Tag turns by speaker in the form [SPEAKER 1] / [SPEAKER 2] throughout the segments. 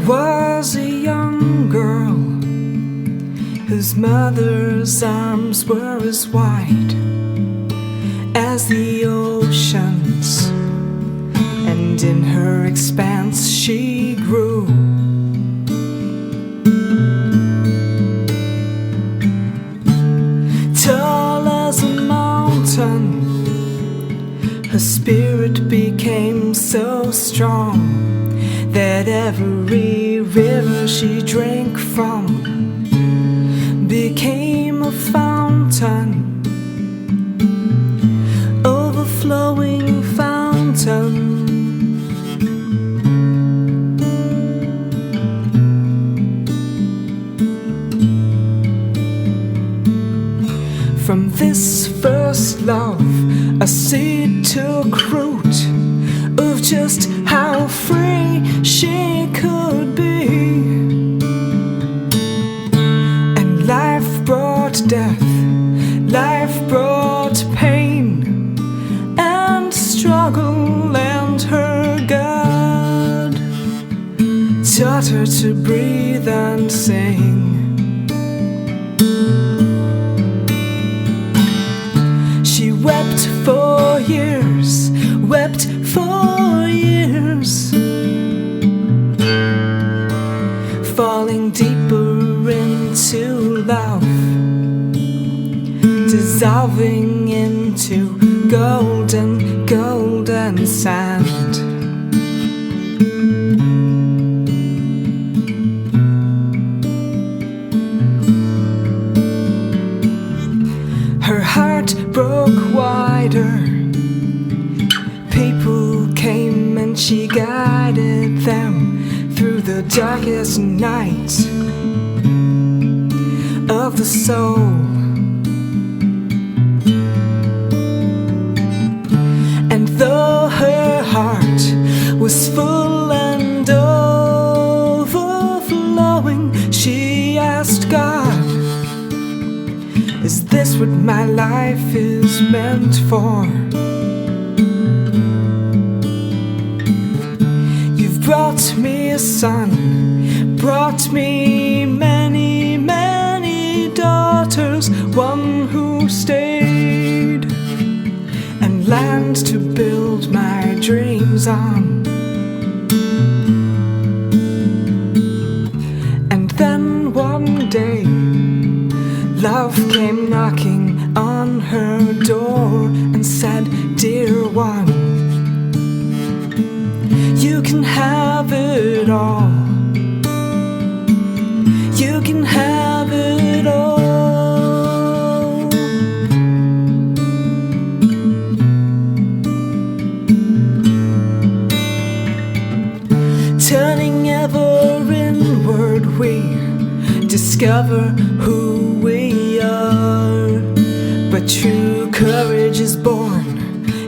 [SPEAKER 1] was a young girl whose mother's arms were as wide as the oceans, and in her expanse she grew. Tall as a mountain, her spirit became so strong that every river she drank from became a fountain, overflowing fountain. From this first love, a seed took root of just how free she could be. And life brought death, life brought pain and struggle, and her God taught her to breathe and sing. She wept for years, wept for years, falling deeper into love, dissolving into golden, golden sand. Her heart broke wider. People came and she guided them through the darkest night of the soul. And though her heart was full and overflowing, she asked God, is this what my life is meant for? You've brought me a son, brought me many, many daughters, one who stayed, and land to build my dreams on. And then one day, love came knocking on her door and said, dear one, you can have it all. You can have it all. Turning ever inward, we discover who we are. But true courage is born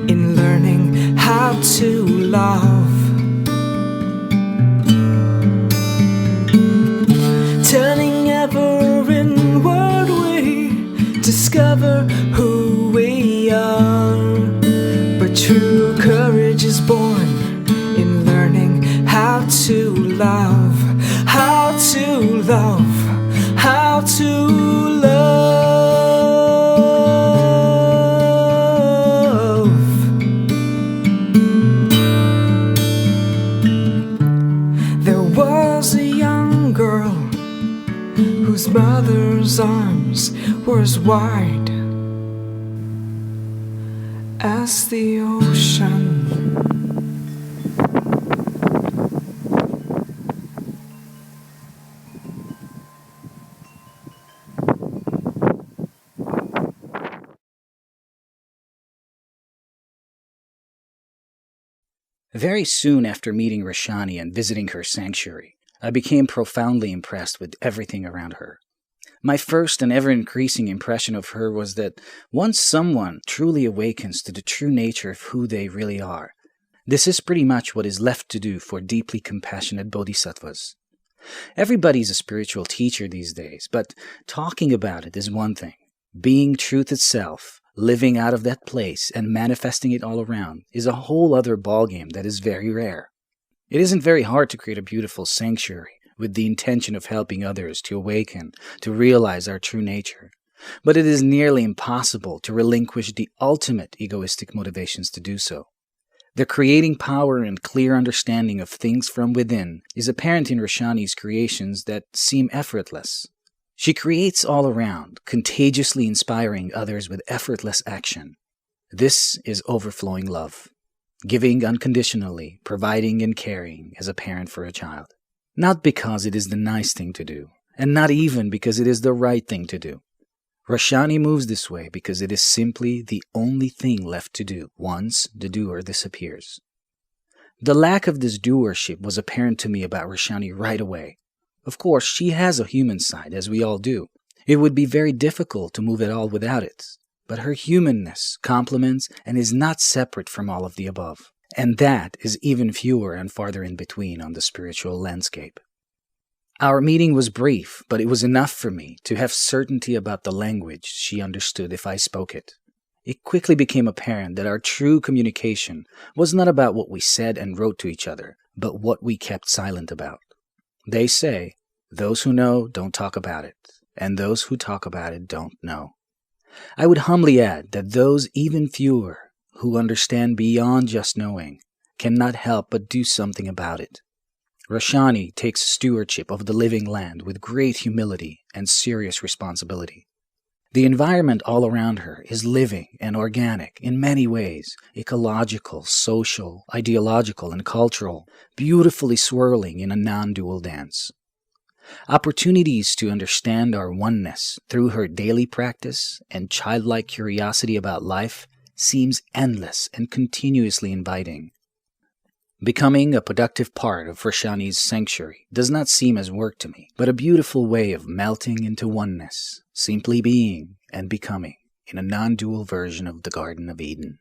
[SPEAKER 1] in learning how to love. Turning ever inward, we discover who we are. But true courage is born in learning how to love, how to love, how to love. There was a young girl whose mother's arms were as wide as the ocean.
[SPEAKER 2] Very soon after meeting Rashani and visiting her sanctuary, I became profoundly impressed with everything around her. My first and ever-increasing impression of her was that once someone truly awakens to the true nature of who they really are, this is pretty much what is left to do for deeply compassionate bodhisattvas. Everybody's a spiritual teacher these days, but talking about it is one thing. Being truth itself, living out of that place and manifesting it all around is a whole other ballgame that is very rare. It isn't very hard to create a beautiful sanctuary with the intention of helping others to awaken, to realize our true nature. But it is nearly impossible to relinquish the ultimate egoistic motivations to do so. The creating power and clear understanding of things from within is apparent in Rashani's creations that seem effortless. She creates all around, contagiously inspiring others with effortless action. This is overflowing love, giving unconditionally, providing and caring as a parent for a child. Not because it is the nice thing to do, and not even because it is the right thing to do. Rashani moves this way because it is simply the only thing left to do once the doer disappears. The lack of this doership was apparent to me about Rashani right away. Of course, she has a human side, as we all do. It would be very difficult to move at all without it. But her humanness complements and is not separate from all of the above. And that is even fewer and farther in between on the spiritual landscape. Our meeting was brief, but it was enough for me to have certainty about the language she understood if I spoke it. It quickly became apparent that our true communication was not about what we said and wrote to each other, but what we kept silent about. They say, those who know don't talk about it, and those who talk about it don't know. I would humbly add that those even fewer who understand beyond just knowing cannot help but do something about it. Rashani takes stewardship of the living land with great humility and serious responsibility. The environment all around her is living and organic in many ways, ecological, social, ideological, and cultural, beautifully swirling in a non-dual dance. Opportunities to understand our oneness through her daily practice and childlike curiosity about life seems endless and continuously inviting. Becoming a productive part of Rashani's sanctuary does not seem as work to me, but a beautiful way of melting into oneness, simply being and becoming in a non-dual version of the Garden of Eden.